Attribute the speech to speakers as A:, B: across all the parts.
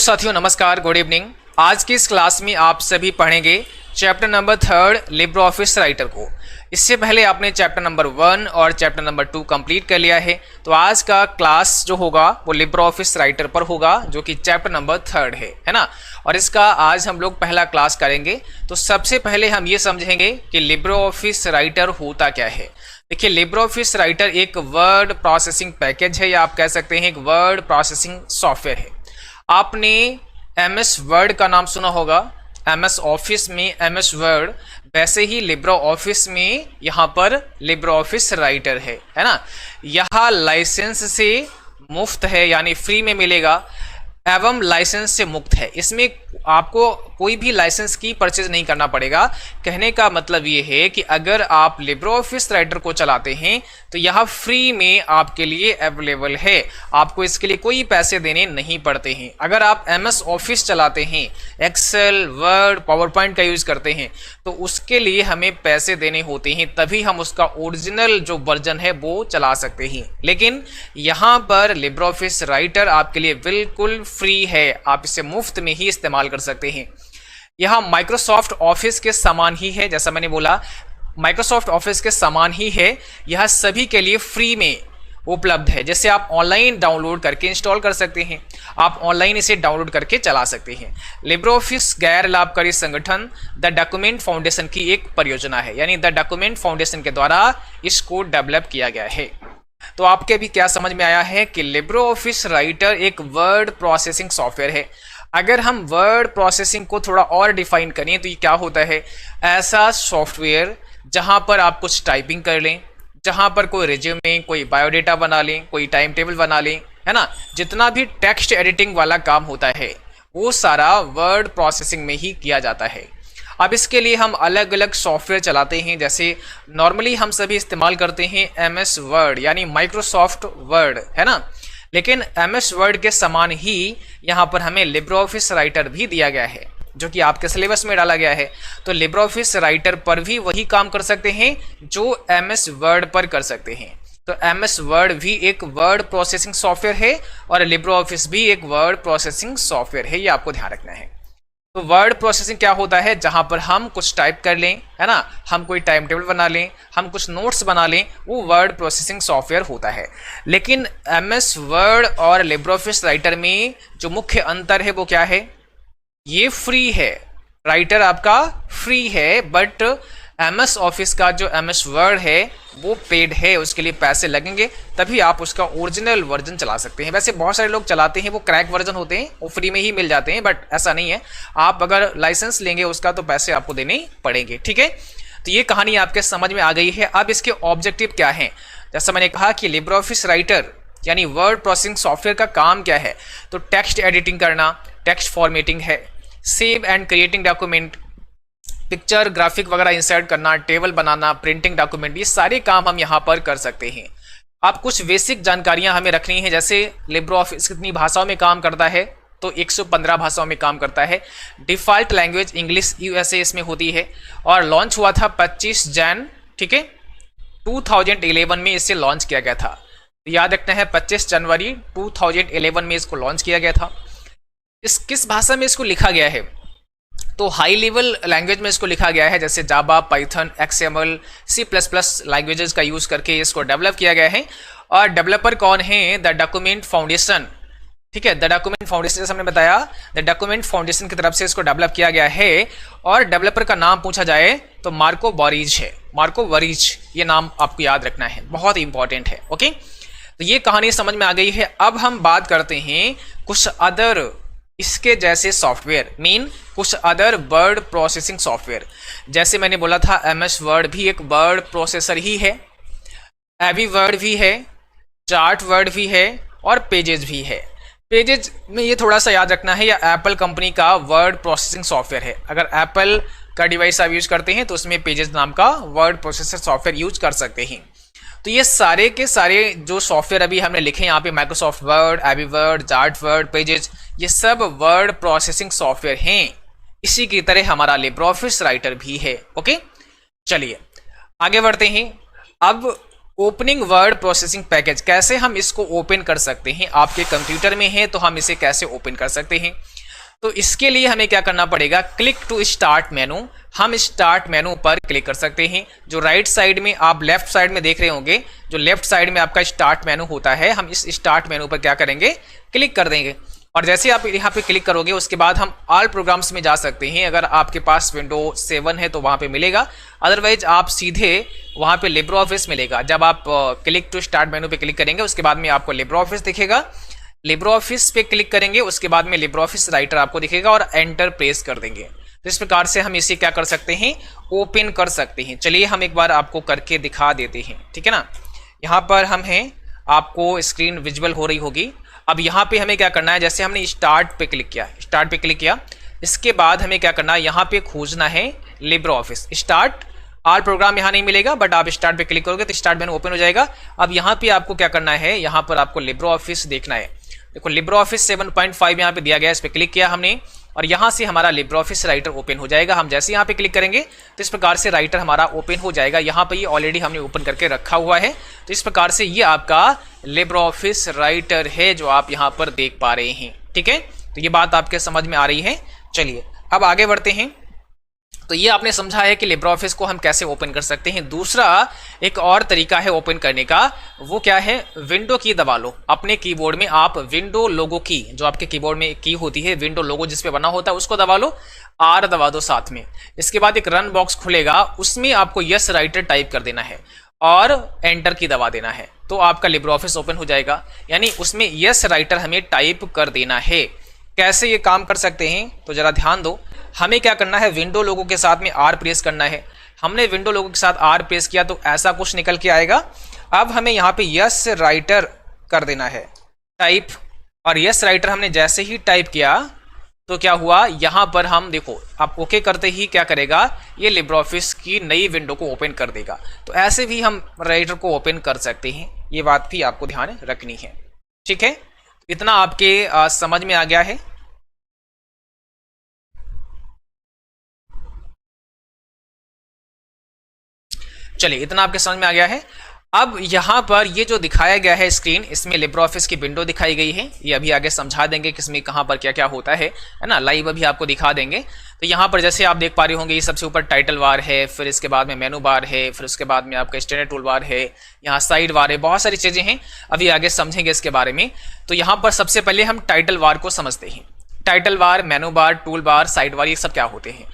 A: साथियों नमस्कार, good evening. आज की इस क्लास में आप सभी पढ़ेंगे chapter number 3 Libre office writer को। इससे पहले आपने चैप्टर नंबर 1 और चैप्टर नंबर 2 कंप्लीट कर लिया है। तो आज का क्लास जो होगा वो लिब्रे ऑफिस राइटर पर होगा, जो कि चैप्टर नंबर 3 है ना। और इसका आज हम लोग पहला क्लास करेंगे। तो सबसे पहले हम ये समझेंगे कि लिब्रे ऑफिस राइटर होता क्या है। देखिए, लिब्रे ऑफिस राइटर एक वर्ड प्रोसेसिंग पैकेज है, या आप कह सकते हैं एक वर्ड प्रोसेसिंग सॉफ्टवेयर है। आपने एमएस वर्ड का नाम सुना होगा, एमएस ऑफिस में एमएस वर्ड, वैसे ही लिब्रे ऑफिस में यहाँ पर लिब्रे ऑफिस राइटर है ना। यह लाइसेंस से मुफ्त है, यानी फ्री में मिलेगा, एवं लाइसेंस से मुक्त है। इसमें आपको कोई भी लाइसेंस की परचेज नहीं करना पड़ेगा। कहने का मतलब ये है कि अगर आप लिब्रे ऑफिस राइटर को चलाते हैं तो यह फ्री में आपके लिए अवेलेबल है, आपको इसके लिए कोई पैसे देने नहीं पड़ते हैं। अगर आप एमएस ऑफिस चलाते हैं, एक्सेल, वर्ड, पावर पॉइंट का यूज करते हैं, तो उसके लिए हमें पैसे देने होते हैं, तभी हम उसका ओरिजिनल जो वर्जन है वो चला सकते हैं। लेकिन यहाँ पर लिब्रे ऑफिस राइटर आपके लिए बिल्कुल फ्री है, आप इसे मुफ्त में ही इस्तेमाल कर सकते हैं। यह माइक्रोसॉफ्ट ऑफिस के समान ही है, जैसा मैंने बोला माइक्रोसॉफ्ट ऑफिस के समान ही है। यह सभी के लिए फ्री में उपलब्ध है। जैसे आप ऑनलाइन डाउनलोड करके इंस्टॉल कर सकते हैं, आप ऑनलाइन इसे डाउनलोड करके चला सकते हैं। लिब्रे ऑफिस गैर लाभकारी संगठन द डॉक्यूमेंट फाउंडेशन की एक परियोजना है, यानी द डॉक्यूमेंट फाउंडेशन के द्वारा इसको डेवलप किया गया है। तो आपके भी क्या समझ में आया है कि लिब्रे ऑफिस राइटर एक वर्ड प्रोसेसिंग सॉफ्टवेयर है। अगर हम वर्ड प्रोसेसिंग को थोड़ा और डिफाइन करें तो ये क्या होता है, ऐसा सॉफ्टवेयर जहां पर आप कुछ टाइपिंग कर लें, जहां पर कोई रिज्यूमे, कोई बायोडेटा बना लें, कोई टाइम टेबल बना लें, है ना। जितना भी टेक्स्ट एडिटिंग वाला काम होता है वो सारा वर्ड प्रोसेसिंग में ही किया जाता है। अब इसके लिए हम अलग अलग सॉफ्टवेयर चलाते हैं। जैसे नॉर्मली हम सभी इस्तेमाल करते हैं एमएस वर्ड, यानी माइक्रोसॉफ्ट वर्ड, है ना। लेकिन एमएस वर्ड के समान ही यहाँ पर हमें लिब्रे ऑफिस राइटर भी दिया गया है, जो कि आपके सिलेबस में डाला गया है। तो लिब्रे ऑफिस राइटर पर भी वही काम कर सकते हैं जो एमएस वर्ड पर कर सकते हैं। तो एमएस वर्ड भी एक वर्ड प्रोसेसिंग सॉफ्टवेयर है और लिब्रे ऑफिस भी एक वर्ड प्रोसेसिंग सॉफ्टवेयर है, ये आपको ध्यान रखना है। तो वर्ड प्रोसेसिंग क्या होता है, जहां पर हम कुछ टाइप कर लें, है ना, हम कोई टाइम टेबल बना लें, हम कुछ नोट्स बना लें, वो वर्ड प्रोसेसिंग सॉफ्टवेयर होता है। लेकिन एमएस वर्ड और लिब्रे ऑफिस राइटर में जो मुख्य अंतर है वो क्या है, ये फ्री है, राइटर आपका फ्री है, बट एमएस ऑफिस का जो एमएस वर्ड है वो पेड है, उसके लिए पैसे लगेंगे, तभी आप उसका ओरिजिनल वर्जन चला सकते हैं। वैसे बहुत सारे लोग चलाते हैं, वो क्रैक वर्जन होते हैं, वो फ्री में ही मिल जाते हैं, बट ऐसा नहीं है। आप अगर लाइसेंस लेंगे उसका तो पैसे आपको देने पड़ेंगे, ठीक है। तो ये कहानी आपके समझ में आ गई है। अब इसके ऑब्जेक्टिव क्या है, जैसा मैंने कहा कि लिब्रे ऑफिस राइटर यानी वर्ड प्रोसेसिंग सॉफ्टवेयर का काम क्या है, तो टेक्स्ट एडिटिंग करना, टेक्स्ट फॉर्मेटिंग है, save and creating document, picture graphic वगैरह इंसर्ट करना, टेबल बनाना, प्रिंटिंग डॉक्यूमेंट, ये सारे काम हम यहाँ पर कर सकते हैं। आप कुछ बेसिक जानकारियां हमें रखनी है, जैसे लिब्रे ऑफिस कितनी भाषाओं में काम करता है, तो 115 भाषाओं में काम करता है। डिफ़ॉल्ट लैंग्वेज इंग्लिश यूएसए इसमें होती है, और लॉन्च हुआ था 25 जन, ठीक है, 2011 में इसे लॉन्च किया गया था। याद रखना है 25 जनवरी 2011 में इसको लॉन्च किया गया था। इस किस भाषा में इसको लिखा गया है, तो हाई लेवल लैंग्वेज में इसको लिखा गया है, जैसे जावा, पाइथन, एक्सएमएल, C++ लैंग्वेजेस का यूज करके इसको डेवलप किया गया है। और डेवलपर कौन है, द डॉक्यूमेंट फाउंडेशन, ठीक है, द डॉक्यूमेंट फाउंडेशन, जैसे हमने बताया द डॉक्यूमेंट फाउंडेशन की तरफ से इसको डेवलप किया गया है। और डेवलपर का नाम पूछा जाए तो मार्को वरीज है, मार्को वरीज, ये नाम आपको याद रखना है, बहुत इंपॉर्टेंट है। ओके, तो ये कहानी समझ में आ गई है। अब हम बात करते हैं कुछ अदर इसके जैसे सॉफ्टवेयर, कुछ अदर वर्ड प्रोसेसिंग सॉफ्टवेयर। जैसे मैंने बोला था एमएस वर्ड भी एक वर्ड प्रोसेसर ही है, एवी वर्ड भी है, चार्ट वर्ड भी है, और पेजेस भी है। पेजेस में ये थोड़ा सा याद रखना है, या एप्पल कंपनी का वर्ड प्रोसेसिंग सॉफ्टवेयर है। अगर एप्पल का डिवाइस आप यूज करते हैं तो उसमें पेजेस नाम का वर्ड प्रोसेसर सॉफ्टवेयर यूज कर सकते हैं। तो ये सारे के सारे जो सॉफ्टवेयर अभी हमने लिखे यहाँ पे, माइक्रोसॉफ्ट वर्ड, एवी वर्ड, चार्ट वर्ड, पेजेस, ये सब वर्ड प्रोसेसिंग सॉफ्टवेयर हैं। इसी की तरह हमारा लिब्रे ऑफिस राइटर भी है। ओके, चलिए आगे बढ़ते हैं। अब ओपनिंग वर्ड प्रोसेसिंग पैकेज, कैसे हम इसको ओपन कर सकते हैं। आपके कंप्यूटर में है तो हम इसे कैसे ओपन कर सकते हैं। तो इसके लिए हमें क्या करना पड़ेगा, क्लिक टू स्टार्ट मेनू। हम स्टार्ट मेनू पर क्लिक कर सकते हैं। जो राइट साइड में आप लेफ्ट साइड में देख रहे होंगे, जो लेफ्ट साइड में आपका स्टार्ट मेनू होता है, हम इस स्टार्ट मेनू पर क्या करेंगे, क्लिक कर देंगे। और जैसे आप यहाँ पे क्लिक करोगे उसके बाद हम ऑल प्रोग्राम्स में जा सकते हैं। अगर आपके पास विंडो 7 है तो वहाँ पे मिलेगा, अदरवाइज आप सीधे वहाँ पे लिब्रे ऑफिस मिलेगा। जब आप क्लिक टू स्टार्ट मेनू पे क्लिक करेंगे उसके बाद में आपको लिब्रे ऑफिस दिखेगा। लिब्रे ऑफिस पे क्लिक करेंगे उसके बाद में लिब्रे ऑफिस राइटर आपको दिखेगा और एंटर प्रेस कर देंगे। तो इस प्रकार से हम इसे क्या कर सकते हैं, ओपन कर सकते हैं। चलिए हम एक बार आपको करके दिखा देते हैं, ठीक है ना। यहाँ पर हम हैं, आपको स्क्रीन विजुअल हो रही होगी। अब यहाँ पे हमें क्या करना है, जैसे हमने स्टार्ट पे क्लिक किया, स्टार्ट पे क्लिक किया, इसके बाद हमें क्या करना है, यहाँ पे खोजना है Libre office. Start all programme यहाँ नहीं मिलेगा, बट आप स्टार्ट पे क्लिक करोगे तो स्टार्ट मेनू ओपन हो जाएगा। अब यहाँ पे आपको क्या करना है, यहाँ पर आपको लिब्रे ऑफिस देखना है। देखो लिब्रे ऑफिस 7.5 यहाँ पे दिया गया है, इस पर क्लिक किया हमने और यहाँ से हमारा लिब्रे ऑफिस राइटर ओपन हो जाएगा। हम जैसे यहाँ पे क्लिक करेंगे तो इस प्रकार से राइटर हमारा ओपन हो जाएगा। यहाँ पे ये ऑलरेडी हमने ओपन करके रखा हुआ है। तो इस प्रकार से ये आपका लिब्रे ऑफिस राइटर है जो आप यहाँ पर देख पा रहे हैं, ठीक है। तो ये बात आपके समझ में आ रही है। चलिए अब आगे बढ़ते हैं। तो ये आपने समझा है कि लिब्रे ऑफिस को हम कैसे ओपन कर सकते हैं। दूसरा एक और तरीका है ओपन करने का, वो क्या है, विंडो की दबा लो। अपने कीबोर्ड में आप विंडो लोगो की, जो आपके कीबोर्ड में की होती है विंडो लोगो जिस पे बना होता है, उसको दबा लो, आर दबा दो साथ में। इसके बाद एक रन बॉक्स खुलेगा, उसमें आपको यस राइटर टाइप कर देना है और एंटर की दबा देना है, तो आपका लिब्रे ऑफिस ओपन हो जाएगा। यानी उसमें यस राइटर हमें टाइप कर देना है। कैसे ये काम कर सकते हैं, तो जरा ध्यान दो। हमें क्या करना है, विंडो लोगो के साथ में आर प्रेस करना है। हमने विंडो लोगो के साथ आर प्रेस किया तो ऐसा कुछ निकल के आएगा। अब हमें यहाँ पे यस राइटर कर देना है टाइप, और यस राइटर हमने जैसे ही टाइप किया तो क्या हुआ, यहाँ पर हम देखो, आप ओके करते ही क्या करेगा, ये लिब्रे ऑफिस की नई विंडो को ओपन कर देगा। तो ऐसे भी हम राइटर को ओपन कर सकते हैं, ये बात भी आपको ध्यान रखनी है, ठीक है। इतना आपके समझ में आ गया है। चलिए इतना आपके समझ में आ गया है। अब यहाँ पर ये जो दिखाया गया है स्क्रीन, इसमें लिब्रे ऑफिस की विंडो दिखाई गई है। ये अभी आगे समझा देंगे कि इसमें कहाँ पर क्या क्या होता है ना, लाइव अभी आपको दिखा देंगे। तो यहाँ पर जैसे आप देख पा रहे होंगे, ये सबसे ऊपर टाइटल बार है, फिर इसके बाद में मेनू बार है, फिर उसके बाद में आपका स्टैंडर्ड टूल बार है, यहाँ साइड बार है, बहुत सारी चीज़ें हैं, अभी आगे समझेंगे इसके बारे में। तो यहाँ पर सबसे पहले हम टाइटल बार को समझते हैं। टाइटल बार, मेनू बार, टूल बार, साइड बार, ये सब क्या होते हैं।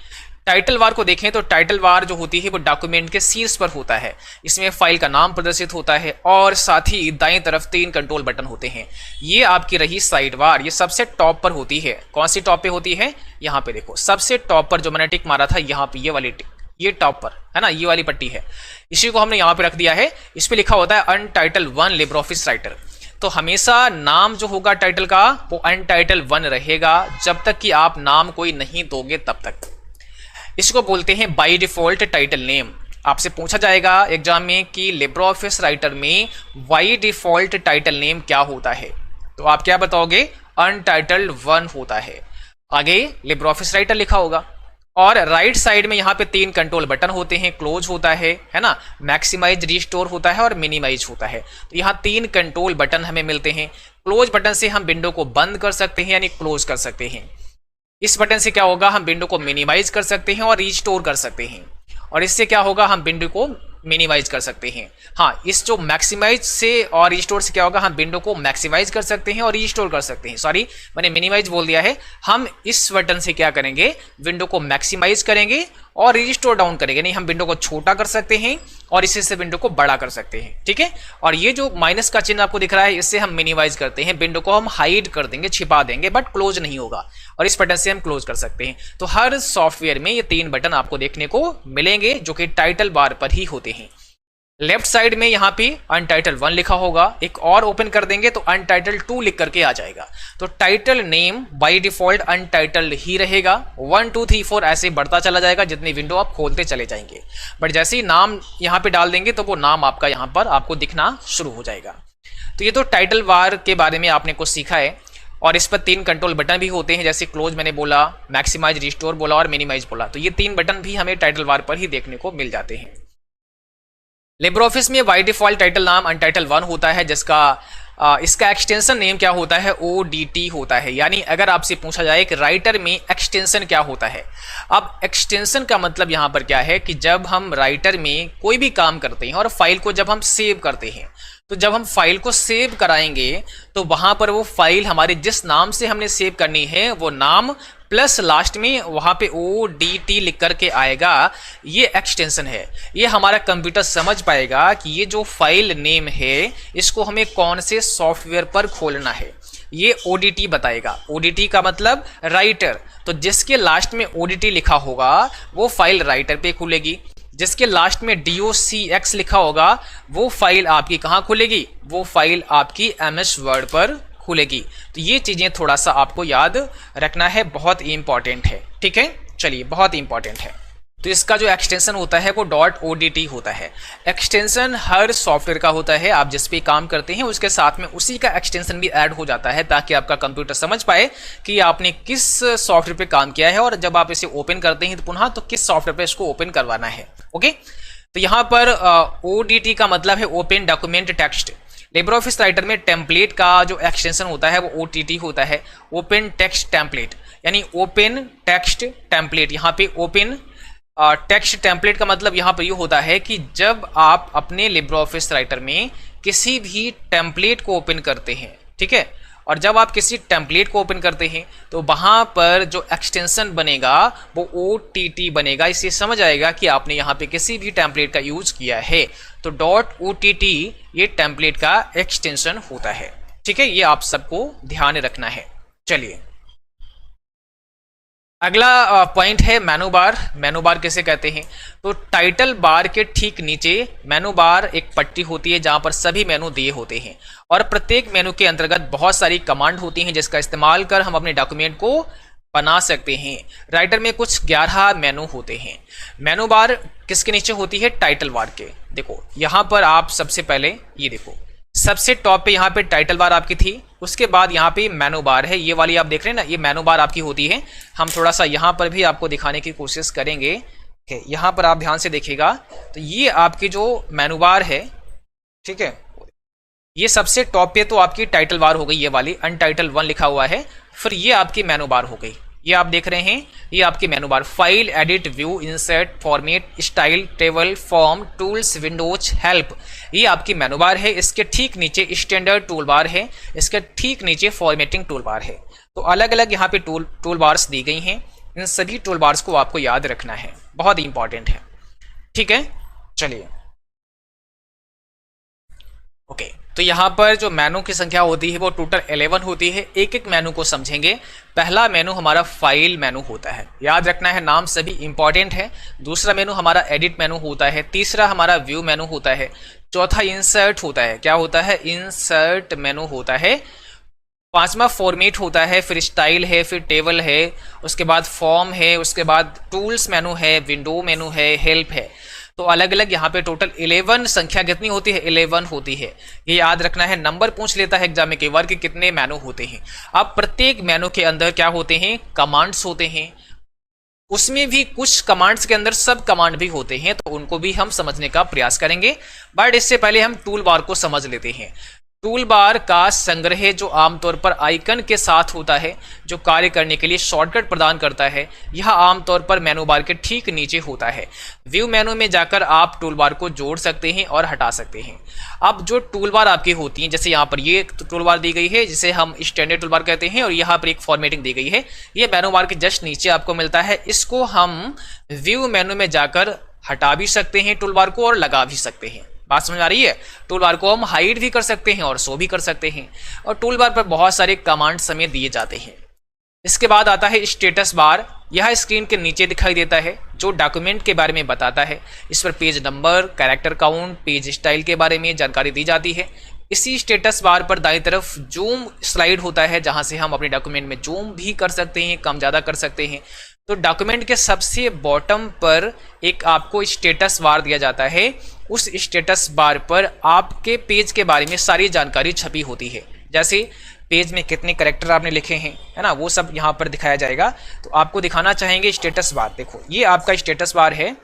A: टाइटल बार को देखें तो टाइटल बार जो होती है वो डॉक्यूमेंट के शीर्ष पर होता है। इसमें फाइल का नाम प्रदर्शित होता है और साथ ही दाएं तरफ 3 कंट्रोल बटन होते हैं। ये आपकी रही साइड बार, ये सबसे टॉप पर होती है। कौन सी टॉप पे होती है, यहाँ पे देखो, सबसे टॉप पर जो मैंने टिक मारा था, यहाँ पे ये वाली टिक, ये टॉप पर है ना, ये वाली पट्टी है, इसी को हमने यहाँ पे रख दिया है। इस पे लिखा होता है अनटाइटल 1 लिब्रे ऑफिस राइटर। तो हमेशा नाम जो होगा टाइटल का वो अनटाइटल 1 रहेगा, जब तक कि आप नाम कोई नहीं दोगे तब तक। इसको बोलते हैं बाय डिफॉल्ट टाइटल नेम। आपसे पूछा जाएगा एग्जाम में कि लिब्रे ऑफिस राइटर में बाय डिफॉल्ट टाइटल नेम क्या होता है, तो आप क्या बताओगे, अनटाइटल्ड 1 होता है। आगे लिब्रे ऑफिस राइटर लिखा होगा और राइट साइड में यहाँ पे 3 कंट्रोल बटन होते हैं। क्लोज होता है ना, मैक्सिमाइज, रिस्टोर होता है और मिनिमाइज होता है। तो यहाँ 3 कंट्रोल बटन हमें मिलते हैं। क्लोज बटन से हम विंडो को बंद कर सकते हैं, यानी क्लोज कर सकते हैं। इस बटन से क्या होगा, हम विंडो को मिनिमाइज कर सकते हैं और रिस्टोर कर सकते हैं। और इससे क्या होगा, हम विंडो को मिनिमाइज कर सकते हैं। हाँ, इस जो मैक्सिमाइज से और रिस्टोर से क्या होगा, हम विंडो को मैक्सिमाइज कर सकते हैं और रिस्टोर कर सकते हैं। सॉरी, मैंने मिनिमाइज बोल दिया है। हम इस बटन से क्या करेंगे, विंडो को मैक्सिमाइज करेंगे और रिस्टोर डाउन करेंगे। नहीं, हम विंडो को छोटा कर सकते हैं और इसी से विंडो को बड़ा कर सकते हैं, ठीक है। और ये जो माइनस का चिन्ह आपको दिख रहा है, इससे हम मिनिमाइज करते हैं, विंडो को हम हाइड कर देंगे, छिपा देंगे, बट क्लोज नहीं होगा। और इस बटन से हम क्लोज कर सकते हैं। तो हर सॉफ्टवेयर में ये 3 बटन आपको देखने को मिलेंगे जो कि टाइटल बार पर ही होते हैं। लेफ्ट साइड में यहाँ पे अनटाइटल 1 लिखा होगा, एक और ओपन कर देंगे तो अनटाइटल 2 लिख करके आ जाएगा। तो title name by default untitled ही रहेगा। 1 2 3 4 ऐसे बढ़ता चला जाएगा जितनी विंडो आप खोलते चले जाएंगे। बट जैसे ही नाम यहाँ पे डाल देंगे तो वो नाम आपका यहाँ पर आपको दिखना शुरू हो जाएगा। तो ये तो टाइटल बार के बारे में आपने कुछ सीखा है। और इस पर 3 कंट्रोल बटन भी होते हैं, जैसे क्लोज मैंने बोला, मैक्सिमाइज, रिस्टोर बोला और मिनिमाइज बोला। तो ये 3 बटन भी हमें टाइटल बार पर ही देखने को मिल जाते हैं। लिब्रे ऑफिस में बाय डिफॉल्ट टाइटल नाम अनटाइटल 1 होता है, जिसका इसका एक्सटेंशन नेम क्या होता है, ODT होता है। यानी अगर आपसे पूछा जाए कि राइटर में एक्सटेंशन क्या होता है, अब एक्सटेंशन का मतलब यहाँ पर क्या है कि जब हम राइटर में कोई भी काम करते हैं और फाइल को जब हम सेव करते हैं, तो जब हम फाइल को सेव कराएंगे तो वहां पर वो फाइल हमारे जिस नाम से हमने सेव करनी है वो नाम प्लस लास्ट में वहां पे ODT लिख करके आएगा। ये एक्सटेंशन है। ये हमारा कंप्यूटर समझ पाएगा कि ये जो फाइल नेम है इसको हमें कौन से सॉफ्टवेयर पर खोलना है, ये ODT बताएगा। ODT का मतलब राइटर, तो जिसके लास्ट में ODT लिखा होगा वो फाइल राइटर पे खुलेगी। जिसके लास्ट में DOCX लिखा होगा वो फाइल आपकी कहाँ खुलेगी, वो फाइल आपकी MS वर्ड पर खुलेगी। तो ये चीजें थोड़ा सा आपको याद रखना है, बहुत इंपॉर्टेंट है। ठीक है, चलिए, बहुत इंपॉर्टेंट है। तो इसका जो एक्सटेंशन होता है वो .ODT होता है। एक्सटेंशन हर सॉफ्टवेयर का होता है, आप जिस पे काम करते हैं उसके साथ में उसी का एक्सटेंशन भी ऐड हो जाता है, ताकि आपका कंप्यूटर समझ पाए कि आपने किस सॉफ्टवेयर पे काम किया है और जब आप इसे ओपन करते हैं तो पुनः तो किस सॉफ्टवेयर पे इसको ओपन करवाना है। ओके, तो यहाँ पर ODT का मतलब है open document text. LibreOffice writer में टेम्पलेट का जो एक्सटेंशन होता है वो OTT होता है, ओपन टेक्स्ट टेम्पलेट। यानी ओपन टेक्स्ट टेम्पलेट, यहाँ पे ओपन टेक्स्ट टेम्पलेट का मतलब यहाँ पर ये होता है कि जब आप अपने लिब्रियोफिस राइटर में किसी भी टेम्पलेट को ओपन करते हैं, ठीक है, और जब आप किसी टेम्पलेट को ओपन करते हैं तो वहाँ पर जो एक्सटेंशन बनेगा वो OTT बनेगा। इससे समझ आएगा कि आपने यहाँ पे किसी भी टेम्पलेट का यूज किया है। तो .OTT ये टेम्पलेट का एक्सटेंशन होता है। ठीक है, ये आप सबको ध्यान रखना है। चलिए, अगला पॉइंट है मेनू बार। मेनू बार किसे कहते हैं, तो टाइटल बार के ठीक नीचे मेनू बार एक पट्टी होती है जहां पर सभी मेनू दिए होते हैं और प्रत्येक मेनू के अंतर्गत बहुत सारी कमांड होती हैं जिसका इस्तेमाल कर हम अपने डॉक्यूमेंट को बना सकते हैं। राइटर में कुछ 11 मेनू होते हैं। मेनू बार किसके नीचे होती है, टाइटल बार के। देखो यहां पर आप सबसे पहले ये देखो, सबसे टॉप पे यहाँ पे टाइटल बार आपकी थी, उसके बाद यहाँ पे मेनू बार है, ये वाली आप देख रहे हैं ना, ये मेनू बार आपकी होती है। हम थोड़ा सा यहाँ पर भी आपको दिखाने की कोशिश करेंगे। यहाँ पर आप ध्यान से देखिएगा तो ये आपकी जो मेनू बार है, ठीक है, ये सबसे टॉप पे तो आपकी टाइटल बार हो गई, ये वाली अनटाइटल 1 लिखा हुआ है। फिर ये आपकी मेनू बार हो गई, ये आप देख रहे हैं, ये आपकी मेनू बार, file, edit, view, insert, format, style, table, form, tools, Windows, help, ये आपकी मेनू बार है। इसके ठीक नीचे स्टैंडर्ड टूल बार है, इसके ठीक नीचे फॉर्मेटिंग टूल बार है। तो अलग अलग यहाँ पे टूल बार्स दी गई हैं। इन सभी टूल बार्स को आपको याद रखना है, बहुत इंपॉर्टेंट है। ठीक है, चलिए, ओके, तो यहाँ पर जो मेनू की संख्या होती है वो टोटल 11 होती है। एक एक मेनू को समझेंगे। पहला मेनू हमारा फाइल मेनू होता है, याद रखना है, नाम सभी इंपॉर्टेंट है। दूसरा मेनू हमारा एडिट मेनू होता है। तीसरा हमारा व्यू मेनू होता है। चौथा इंसर्ट होता है, क्या होता है, इंसर्ट मेनू होता है। पांचवा फॉर्मेट होता है, फिर स्टाइल है, फिर टेबल है, उसके बाद फॉर्म है, उसके बाद टूल्स मेनू है, विंडो मेनू है, हेल्प है। तो अलग अलग यहाँ पे टोटल 11 संख्या कितनी होती है, 11 होती है। ये याद रखना है, नंबर पूछ लेता है एग्जाम में कई बार कि कितने मेनू होते हैं। अब प्रत्येक मेनू के अंदर क्या होते हैं, कमांड्स होते हैं। उसमें भी कुछ कमांड्स के अंदर सब कमांड भी होते हैं, तो उनको भी हम समझने का प्रयास करेंगे। बट इससे पहले हम टूल बार को समझ लेते हैं। टूल बार का संग्रह जो आमतौर पर आइकन के साथ होता है, जो कार्य करने के लिए शॉर्टकट प्रदान करता है, यह आमतौर पर मेनू बार के ठीक नीचे होता है। व्यू मेनू में जाकर आप टूल बार को जोड़ सकते हैं और हटा सकते हैं। अब जो टूल बार आपकी होती हैं, जैसे यहाँ पर ये टूल बार दी गई है जिसे हम स्टैंडर्ड टूल बार कहते हैं, और यहाँ पर एक फॉर्मेटिंग दी गई है, ये मेनू बार के जस्ट नीचे आपको मिलता है। इसको हम व्यू मेनू में जाकर हटा भी सकते हैं टूल बार को, और लगा भी सकते हैं। बात समझ आ रही है। टूल बार को हम हाइड भी कर सकते हैं और शो भी कर सकते हैं, और टूल बार पर बहुत सारे कमांड्स हमें दिए जाते हैं। इसके बाद आता है स्टेटस बार। यह स्क्रीन के नीचे दिखाई देता है, जो डॉक्यूमेंट के बारे में बताता है। इस पर page number, character count, page style के बारे में जानकारी दी जाती है। इसी स्टेटस बार पर दाईं तरफ जूम स्लाइड होता है, जहां से हम अपने डॉक्यूमेंट में जूम भी कर सकते हैं, कम ज़्यादा कर सकते हैं। तो डॉक्यूमेंट के सबसे बॉटम पर एक आपको स्टेटस बार दिया जाता है। उस स्टेटस बार पर आपके पेज के बारे में सारी जानकारी छपी होती है, जैसे पेज में कितने कैरेक्टर आपने लिखे हैं, है ना, वो सब यहाँ पर दिखाया जाएगा। तो आपको दिखाना चाहेंगे स्टेटस बार। देखो ये आपका स्टेटस बार है,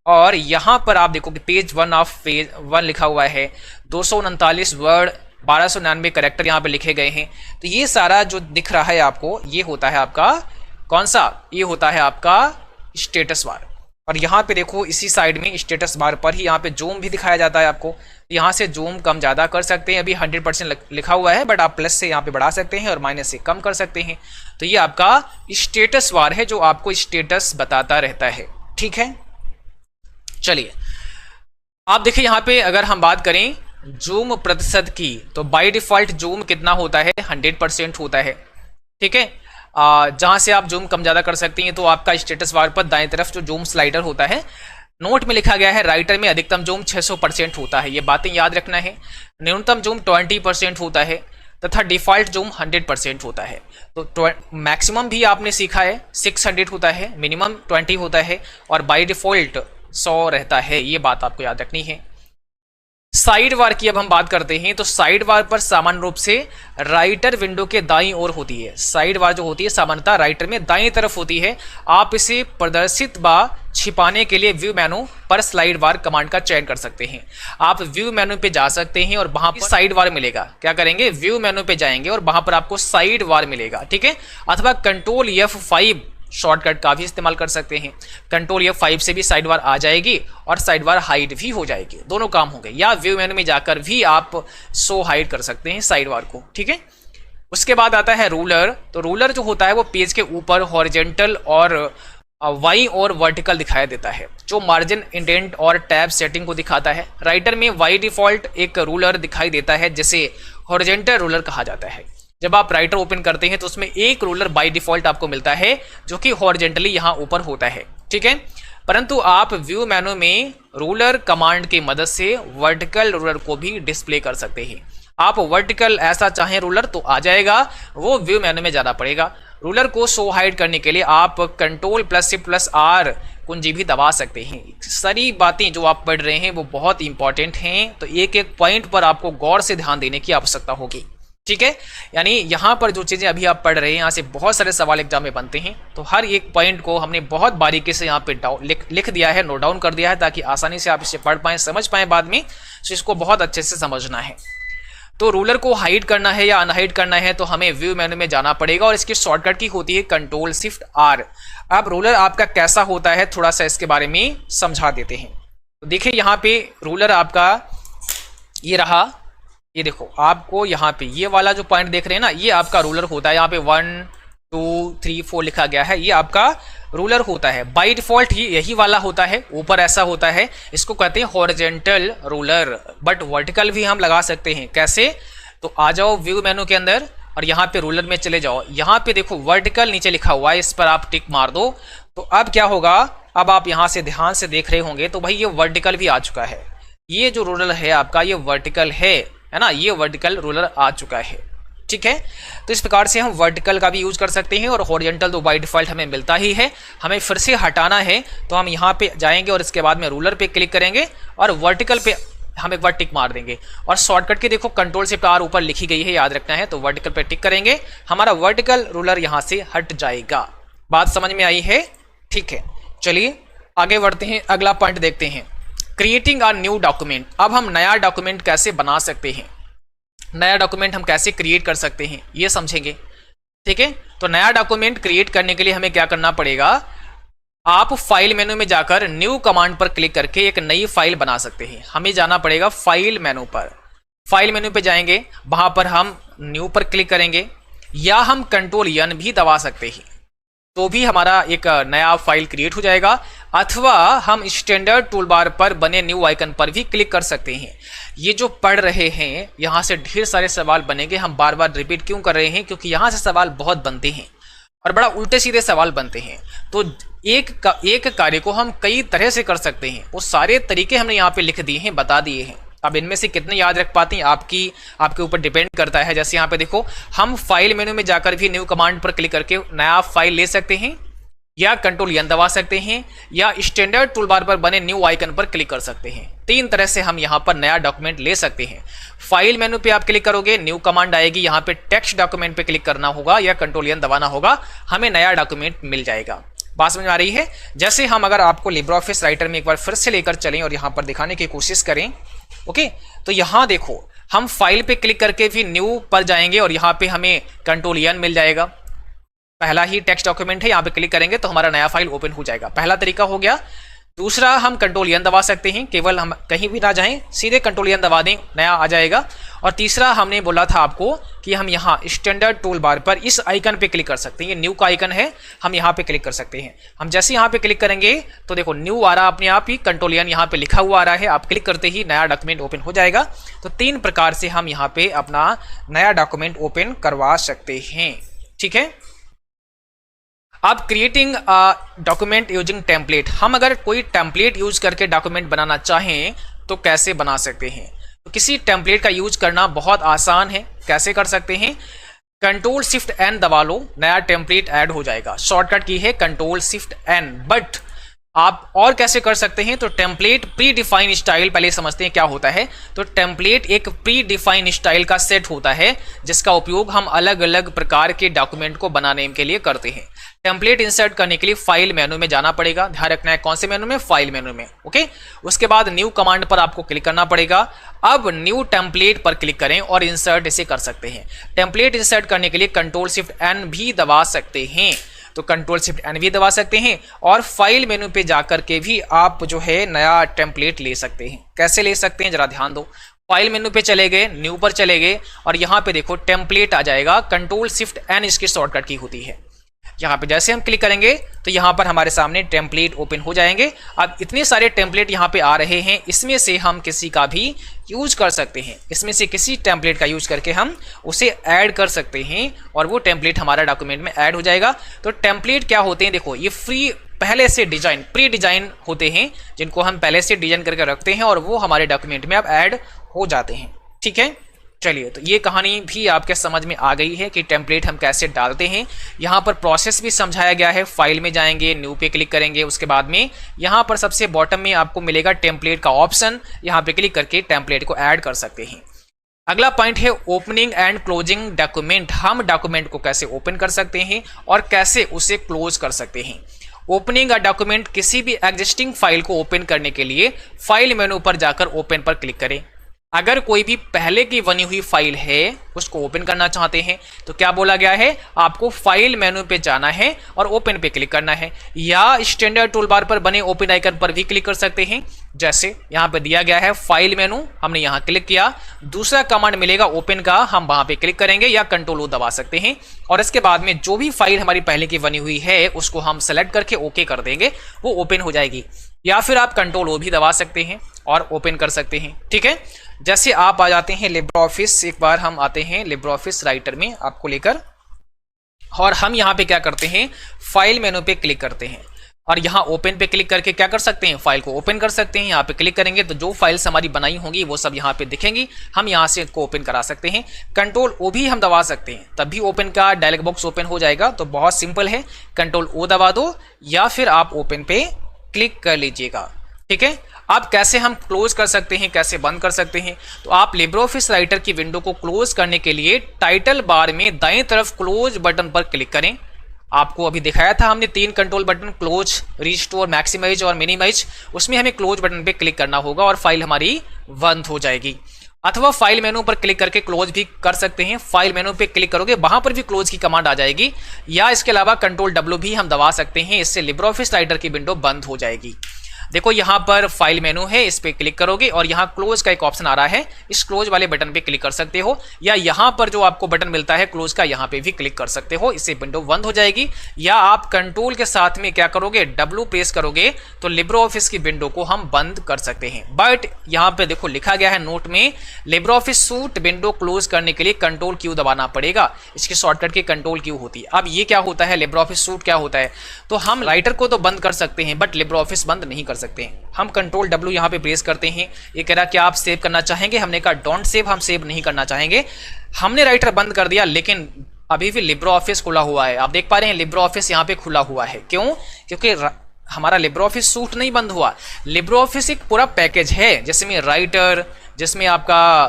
A: और यहाँ पर आप देखो कि पेज 1 ऑफ पेज 1 लिखा हुआ है, 239 वर्ड 1299 कैरेक्टर यहाँ पे लिखे गए हैं। तो ये सारा जो दिख रहा है आपको, ये होता है आपका कौन सा, ये होता है आपका स्टेटस बार। और यहाँ पे देखो इसी साइड में स्टेटस बार पर ही यहाँ पे जूम भी दिखाया जाता है आपको। यहाँ से जूम कम ज़्यादा कर सकते हैं, अभी 100% लिखा हुआ है, बट आप प्लस से यहाँ पे बढ़ा सकते हैं और माइनस से कम कर सकते हैं। तो ये आपका स्टेटस बार है जो आपको स्टेटस बताता रहता है, ठीक है। चलिए आप देखिए यहाँ पे अगर हम बात करें जूम प्रतिशत की, तो बाय डिफॉल्ट जूम कितना होता है, 100% होता है, ठीक है। जहां से आप जूम कम ज़्यादा कर सकती हैं, तो आपका स्टेटस बार पर दाएं तरफ जो जूम स्लाइडर होता है, नोट में लिखा गया है राइटर में अधिकतम जूम 600% होता है, ये बातें याद रखना है। न्यूनतम जूम 20% होता है तथा डिफ़ॉल्ट जूम 100% होता है। तो मैक्सिमम भी आपने सीखा है 600 होता है, मिनिमम 20 होता है और बाय डिफ़ॉल्ट 100 रहता है, ये बात आपको याद रखनी है। साइड बार की अब हम बात करते हैं, तो साइड बार पर सामान्य रूप से राइटर विंडो के दाईं ओर होती है। साइड बार जो होती है सामान्यतः राइटर में दाईं तरफ होती है। आप इसे प्रदर्शित व छिपाने के लिए व्यू मेनू पर स्लाइड बार कमांड का चयन कर सकते हैं। आप व्यू मेनू पे जा सकते हैं और वहां पर साइड बार मिलेगा। क्या करेंगे, व्यू मेनू पे जाएंगे और वहां पर आपको साइड बार मिलेगा, ठीक है। अथवा कंट्रोल F5 शॉर्टकट का भी इस्तेमाल कर सकते हैं। कंट्रोल F5 से भी साइड बार आ जाएगी और साइड बार हाइड भी हो जाएगी, दोनों काम होंगे। या व्यू मेनू में जाकर भी आप शो हाइड कर सकते हैं साइड बार को, ठीक है। उसके बाद आता है रूलर। तो रूलर जो होता है वो पेज के ऊपर हॉरिजेंटल और वाई और वर्टिकल दिखाई देता है, जो मार्जिन, इंडेंट और टैब सेटिंग को दिखाता है। राइटर में वाई डिफॉल्ट एक रूलर दिखाई देता है जिसे हॉरिजेंटल रूलर कहा जाता है। जब आप राइटर ओपन करते हैं तो उसमें एक रूलर बाय डिफॉल्ट आपको मिलता है जो कि हॉरिजेंटली यहाँ ऊपर होता है, ठीक है। परंतु आप व्यू मेनू में रूलर कमांड की मदद से वर्टिकल रूलर को भी डिस्प्ले कर सकते हैं। आप वर्टिकल ऐसा चाहें रूलर तो आ जाएगा, वो व्यू मेनू में जाना पड़ेगा। रूलर को शो हाइड करने के लिए आप Ctrl+Shift+R कुंजी भी दबा सकते हैं। सारी बातें जो आप पढ़ रहे हैं वो बहुत इंपॉर्टेंट हैं, तो एक एक पॉइंट पर आपको गौर से ध्यान देने की आवश्यकता होगी, ठीक है। यानी यहाँ पर जो चीज़ें अभी आप पढ़ रहे हैं, यहाँ से बहुत सारे सवाल एग्जाम में बनते हैं, तो हर एक पॉइंट को हमने बहुत बारीकी से यहाँ पे लिख दिया है, नोट डाउन कर दिया है, ताकि आसानी से आप इसे पढ़ पाएँ, समझ पाएँ बाद में। तो इसको बहुत अच्छे से समझना है। तो रूलर को हाइड करना है या अनहाइड करना है तो हमें व्यू मेनू में जाना पड़ेगा और इसकी शॉर्टकट की होती है Ctrl+Shift+R। अब रूलर आपका कैसा होता है थोड़ा सा इसके बारे में समझा देते हैं। तो देखिए यहाँ पे रूलर आपका ये रहा, ये देखो आपको यहाँ पे ये वाला जो पॉइंट देख रहे हैं ना, ये आपका रूलर होता है। यहाँ पे 1 2 3 4 लिखा गया है, ये आपका रूलर होता है। बाय डिफॉल्ट ही यही वाला होता है, ऊपर ऐसा होता है, इसको कहते हैं हॉरिजेंटल रूलर। बट वर्टिकल भी हम लगा सकते हैं। कैसे, तो आ जाओ व्यू मेनू के अंदर और यहाँ पे रूलर में चले जाओ। यहाँ पे देखो वर्टिकल नीचे लिखा हुआ है, इस पर आप टिक मार दो। तो अब क्या होगा, अब आप यहाँ से ध्यान से देख रहे होंगे तो भाई ये वर्टिकल भी आ चुका है। ये जो रूलर है आपका ये वर्टिकल है ना, ये वर्टिकल रूलर आ चुका है, ठीक है। तो इस प्रकार से हम वर्टिकल का भी यूज कर सकते हैं और हॉरिजॉन्टल तो बाय डिफॉल्ट हमें मिलता ही है। हमें फिर से हटाना है तो हम यहाँ पे जाएंगे और इसके बाद में रूलर पे क्लिक करेंगे और वर्टिकल पे हम एक बार टिक मार देंगे। और शॉर्टकट की देखो Ctrl+Shift+R ऊपर लिखी गई है, याद रखना है। तो वर्टिकल पे टिक करेंगे, हमारा वर्टिकल रूलर यहाँ से हट जाएगा। बात समझ में आई है, ठीक है। चलिए आगे बढ़ते हैं, अगला पॉइंट देखते हैं, क्रिएटिंग अ न्यू डॉक्यूमेंट। अब हम नया डॉक्यूमेंट कैसे बना सकते हैं, नया डॉक्यूमेंट हम कैसे क्रिएट कर सकते हैं ये समझेंगे, ठीक है। तो नया डॉक्यूमेंट क्रिएट करने के लिए हमें क्या करना पड़ेगा, आप फाइल मेनू में जाकर न्यू कमांड पर क्लिक करके एक नई फाइल बना सकते हैं। हमें जाना पड़ेगा फाइल मेनू पर, फाइल मेनू पे जाएंगे, वहां पर हम न्यू पर क्लिक करेंगे या हम Ctrl+N भी दबा सकते हैं, तो भी हमारा एक नया फाइल क्रिएट हो जाएगा। अथवा हम स्टैंडर्ड टूल बार पर बने न्यू आइकन पर भी क्लिक कर सकते हैं। ये जो पढ़ रहे हैं यहाँ से ढेर सारे सवाल बनेंगे, हम बार बार रिपीट क्यों कर रहे हैं, क्योंकि यहाँ से सवाल बहुत बनते हैं और बड़ा उल्टे सीधे सवाल बनते हैं। तो एक कार्य को हम कई तरह से कर सकते हैं, वो सारे तरीके हमने यहाँ पे लिख दिए हैं, बता दिए हैं। अब इनमें से कितने याद रख पाते हैं आपके ऊपर डिपेंड करता है। जैसे यहाँ पे देखो, हम फाइल मेनू में जाकर भी न्यू कमांड पर क्लिक करके नया फाइल ले सकते हैं या Ctrl+N दबा सकते हैं या स्टैंडर्ड टूल बार पर बने न्यू आइकन पर क्लिक कर सकते हैं। 3 तरह से हम यहाँ पर नया डॉक्यूमेंट ले सकते हैं। फाइल मेनू पे आप क्लिक करोगे, न्यू कमांड आएगी, यहाँ पे टेक्स्ट डॉक्यूमेंट पे क्लिक करना होगा या Ctrl+N दबाना होगा, हमें नया डॉक्यूमेंट मिल जाएगा। बात समझ में आ रही है। जैसे हम अगर आपको लिब्रियोफिस राइटर में एक बार फिर से लेकर चलें और यहाँ पर दिखाने की कोशिश करें, ओके। तो यहाँ देखो हम फाइल पे क्लिक करके भी न्यू पर जाएंगे और यहाँ पे हमें Ctrl+N मिल जाएगा। पहला ही टेक्स्ट डॉक्यूमेंट है, यहाँ पे क्लिक करेंगे तो हमारा नया फाइल ओपन हो जाएगा। पहला तरीका हो गया। दूसरा, हम Ctrl+N दबा सकते हैं, केवल हम कहीं भी ना जाएं, सीधे Ctrl+N दबा दें, नया आ जाएगा। और तीसरा, हमने बोला था आपको कि हम यहाँ स्टैंडर्ड टूल बार पर इस आइकन पे क्लिक कर सकते हैं। ये न्यू का आइकन है, हम यहाँ पे क्लिक कर सकते हैं। हम जैसे यहाँ पे क्लिक करेंगे तो देखो न्यू आ रहा अपने आप ही, Ctrl+N यहाँ पे लिखा हुआ आ रहा है। आप क्लिक करते ही नया डॉक्यूमेंट ओपन हो जाएगा। तो 3 प्रकार से हम यहाँ पे अपना नया डॉक्यूमेंट ओपन करवा सकते हैं। ठीक है। अब क्रिएटिंग डॉक्यूमेंट यूजिंग टेम्पलेट, हम अगर कोई टेम्पलेट यूज करके डॉक्यूमेंट बनाना चाहें तो कैसे बना सकते हैं। तो किसी टेम्पलेट का यूज करना बहुत आसान है। कैसे कर सकते हैं, Ctrl+Shift+N दबा लो, नया टेम्पलेट ऐड हो जाएगा। शॉर्टकट की है Ctrl+Shift+N। बट आप और कैसे कर सकते हैं, तो टेम्पलेट प्री डिफाइन स्टाइल, पहले समझते हैं क्या होता है। तो टेम्पलेट एक प्री डिफाइन स्टाइल का सेट होता है जिसका उपयोग हम अलग अलग प्रकार के डॉक्यूमेंट को बनाने के लिए करते हैं। टेम्पलेट इंसर्ट करने के लिए फाइल मेनू में जाना पड़ेगा। ध्यान रखना है कौन से मेनू में, फाइल मेनू में। ओके। उसके बाद न्यू कमांड पर आपको क्लिक करना पड़ेगा। अब न्यू टेम्पलेट पर क्लिक करें और इंसर्ट इसे कर सकते हैं। टेम्पलेट इंसर्ट करने के लिए Ctrl+Shift+N भी दबा सकते हैं। तो Ctrl+Shift+N भी दबा सकते हैं और फाइल मेनू पे जाकर के भी आप जो है नया टेम्पलेट ले सकते हैं। कैसे ले सकते हैं जरा ध्यान दो। फाइल मेनू पे चले गए, न्यू पर चले गए और यहाँ पे देखो टेम्पलेट आ जाएगा। Ctrl+Shift+N इसकी शॉर्टकट की होती है। यहाँ पे जैसे हम क्लिक करेंगे तो यहाँ पर हमारे सामने टेम्पलेट ओपन हो जाएंगे। अब इतने सारे टेम्पलेट यहाँ पे आ रहे हैं, इसमें से हम किसी का भी यूज कर सकते हैं। इसमें से किसी टेम्पलेट का यूज करके हम उसे ऐड कर सकते हैं और वो टेम्पलेट हमारा डॉक्यूमेंट में ऐड हो जाएगा। तो टेम्पलेट क्या होते हैं, देखो ये फ्री पहले से डिजाइन, प्री डिजाइन होते हैं जिनको हम पहले से डिजाइन करके रखते हैं और वो हमारे डॉक्यूमेंट में अब ऐड हो जाते हैं। ठीक है। चलिए, तो ये कहानी भी आपके समझ में आ गई है कि टेम्पलेट हम कैसे डालते हैं। यहाँ पर प्रोसेस भी समझाया गया है। फाइल में जाएंगे, न्यू पे क्लिक करेंगे, उसके बाद में यहाँ पर सबसे बॉटम में आपको मिलेगा टेम्पलेट का ऑप्शन। यहाँ पे क्लिक करके टेम्पलेट को ऐड कर सकते हैं। अगला पॉइंट है ओपनिंग एंड क्लोजिंग डॉक्यूमेंट। हम डॉक्यूमेंट को कैसे ओपन कर सकते हैं और कैसे उसे क्लोज कर सकते हैं। ओपनिंग अ डॉक्यूमेंट, किसी भी एग्जिस्टिंग फाइल को ओपन करने के लिए फाइल मेनू पर जाकर ओपन पर क्लिक करें। अगर कोई भी पहले की बनी हुई फाइल है उसको ओपन करना चाहते हैं तो क्या बोला गया है, आपको फाइल मेनू पे जाना है और ओपन पे क्लिक करना है, या स्टैंडर्ड टूल बार पर बने ओपन आइकन पर भी क्लिक कर सकते हैं। जैसे यहाँ पे दिया गया है फाइल मेनू, हमने यहाँ क्लिक किया, दूसरा कमांड मिलेगा ओपन का, हम वहां पे क्लिक करेंगे या Ctrl+O दबा सकते हैं और इसके बाद में जो भी फाइल हमारी पहले की बनी हुई है उसको हम सेलेक्ट करके ओके कर देंगे, वो ओपन हो जाएगी। या फिर आप Ctrl+O भी दबा सकते हैं और ओपन कर सकते हैं। ठीक है। जैसे आप आ जाते हैं लिब्रियोफिस, एक बार हम आते हैं लिब्रियोफिस राइटर में आपको लेकर, और हम यहाँ पे क्या करते हैं, फाइल मेनू पे क्लिक करते हैं और यहाँ ओपन पे क्लिक करके क्या कर सकते हैं, फाइल को ओपन कर सकते हैं। यहाँ पे क्लिक करेंगे तो जो फाइल्स हमारी बनाई होंगी वो सब यहाँ पे दिखेंगी, हम यहाँ से इसको ओपन करा सकते हैं। Ctrl+O भी हम दबा सकते हैं, तब भी ओपन का डायलॉग बॉक्स ओपन हो जाएगा। तो बहुत सिंपल है, Ctrl+O दबा दो या फिर आप ओपन पे क्लिक कर लीजिएगा। ठीक है। अब कैसे हम क्लोज कर सकते हैं, कैसे बंद कर सकते हैं, तो आप लिब्रियोफिस राइटर की विंडो को क्लोज करने के लिए टाइटल बार में दाएं तरफ क्लोज बटन पर क्लिक करें। आपको अभी दिखाया था हमने 3 control button, close, restore, maximise और मिनिमाइज, उसमें हमें क्लोज बटन पे क्लिक करना होगा और फाइल हमारी बंद हो जाएगी। अथवा फाइल मेनू पर क्लिक करके क्लोज भी कर सकते हैं, फाइल मेनू पे क्लिक करोगे वहां पर भी क्लोज की कमांड आ जाएगी, या इसके अलावा Ctrl+W भी हम दबा सकते हैं, इससे लिब्रियोफिस राइटर की विंडो बंद हो जाएगी। देखो यहाँ पर फाइल मेनू है, इस पे क्लिक करोगे और यहाँ क्लोज का एक ऑप्शन आ रहा है, इस क्लोज वाले बटन पे क्लिक कर सकते हो, या यहाँ पर जो आपको बटन मिलता है क्लोज का, यहाँ पे भी क्लिक कर सकते हो, इससे विंडो बंद हो जाएगी। या आप कंट्रोल के साथ में क्या करोगे, W प्रेस करोगे तो लिब्रियोफिस की विंडो को हम बंद कर सकते हैं। बट यहाँ पे देखो लिखा गया है नोट में, लिब्रियोफिस सूट विंडो क्लोज करने के लिए Ctrl+Q दबाना पड़ेगा, इसकी शॉर्टकट की Ctrl+Q होती है। अब ये क्या होता है, लिब्रियोफिस सूट क्या होता है, तो हम राइटर को तो बंद कर सकते हैं बट लिब्रियोफिस बंद नहीं कर सकते हैं। हम Ctrl+W यहाँ पे प्रेस करते हैं, ये कह रहा कि आप सेव करना चाहेंगे, हमने कहा डोंट सेव, हम सेव नहीं करना चाहेंगे। हमने राइटर बंद कर दिया लेकिन अभी भी लिब्रियोफिस खुला हुआ है, आप देख पा रहे हैं लिब्रियोफिस यहाँ पे खुला हुआ है। क्यों? क्योंकि हमारा लिब्रियोफिस सूट नहीं बंद हुआ। लिब्रियोफिस एक पूरा पैकेज है जिसमें राइटर, जिसमें आपका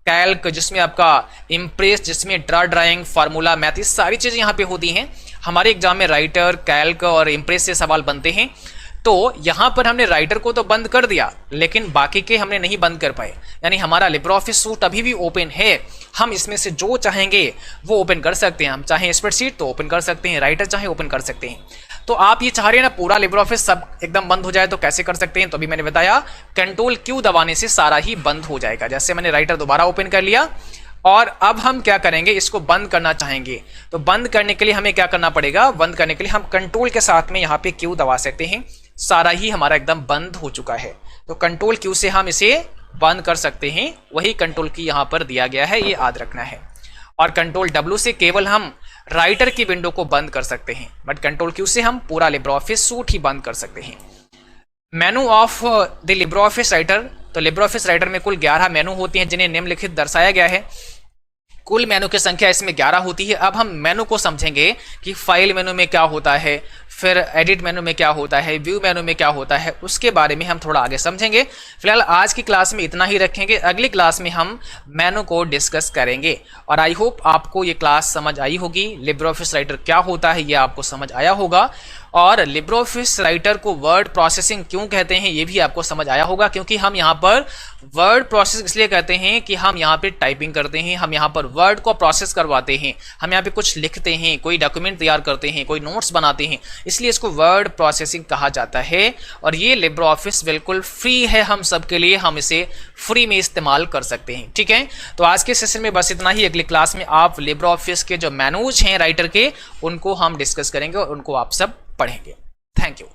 A: कैल्क, जिसमें आपका इम्प्रेस, जिसमें ड्राइंग, फार्मूला, मैथ, ये सारी चीज़ें यहाँ पे होती हैं। हमारे एग्जाम में राइटर, कैल्क और इम्प्रेस से सवाल बनते हैं। तो यहाँ पर हमने राइटर को तो बंद कर दिया, लेकिन बाकी के हमने नहीं बंद कर पाए, यानी हमारा लिब्रे ऑफिस सूट अभी भी ओपन है। हम इसमें से जो चाहेंगे वो ओपन कर सकते हैं। हम चाहें स्प्रेडशीट तो ओपन कर सकते हैं, राइटर चाहे ओपन कर सकते हैं। तो आप ये चाह रहे हैं ना पूरा लिब्रे ऑफिस सब एकदम बंद हो जाए, तो कैसे कर सकते हैं? तो अभी मैंने बताया कंट्रोल क्यू दबाने से सारा ही बंद हो जाएगा। जैसे मैंने राइटर दोबारा ओपन कर लिया और अब हम क्या करेंगे, इसको बंद करना चाहेंगे तो बंद करने के लिए हमें क्या करना पड़ेगा, बंद करने के लिए हम कंट्रोल के साथ में यहाँ पे क्यू दबा सकते हैं। सारा ही हमारा एकदम बंद हो चुका है, तो कंट्रोल क्यू से हम इसे बंद कर सकते हैं। वही कंट्रोल की यहाँ पर दिया गया है, ये याद रखना है। और कंट्रोल डब्ल्यू से केवल हम राइटर की विंडो को बंद कर सकते हैं, बट कंट्रोल क्यू से हम पूरा लिब्रे ऑफिस सूट ही बंद कर सकते हैं। मेनू of the Libre office writer, तो लिब्रे ऑफिस राइटर में कुल 11 मेनू होती हैं जिन्हें निम्नलिखित दर्शाया गया है। कुल मेनू की संख्या इसमें 11 होती है। अब हम मेनू को समझेंगे कि फाइल मेनू में क्या होता है, फिर एडिट मेनू में क्या होता है, व्यू मेनू में क्या होता है, उसके बारे में हम थोड़ा आगे समझेंगे। फिलहाल आज की क्लास में इतना ही रखेंगे, अगली क्लास में हम मेनू को डिस्कस करेंगे। और आई होप आपको ये क्लास समझ आई होगी। लिब्रे ऑफिस राइटर क्या होता है ये आपको समझ आया होगा, और लिब्रे ऑफिस राइटर को वर्ड प्रोसेसिंग क्यों कहते हैं ये भी आपको समझ आया होगा, क्योंकि हम यहाँ पर वर्ड प्रोसेस इसलिए कहते हैं कि हम यहाँ पे टाइपिंग करते हैं, हम यहाँ पर वर्ड को प्रोसेस करवाते हैं, हम यहाँ पे कुछ लिखते हैं, कोई डॉक्यूमेंट तैयार करते हैं, कोई नोट्स बनाते हैं, इसलिए इसको वर्ड प्रोसेसिंग कहा जाता है। और ये लिब्रे ऑफिस बिल्कुल फ्री है हम सब के लिए, हम इसे फ्री में इस्तेमाल कर सकते हैं। ठीक है, तो आज के सेशन में बस इतना ही। अगली क्लास में आप लिब्रे ऑफिस के जो मेनूज हैं राइटर के, उनको हम डिस्कस करेंगे और उनको आप सब पढ़ेंगे। Thank you.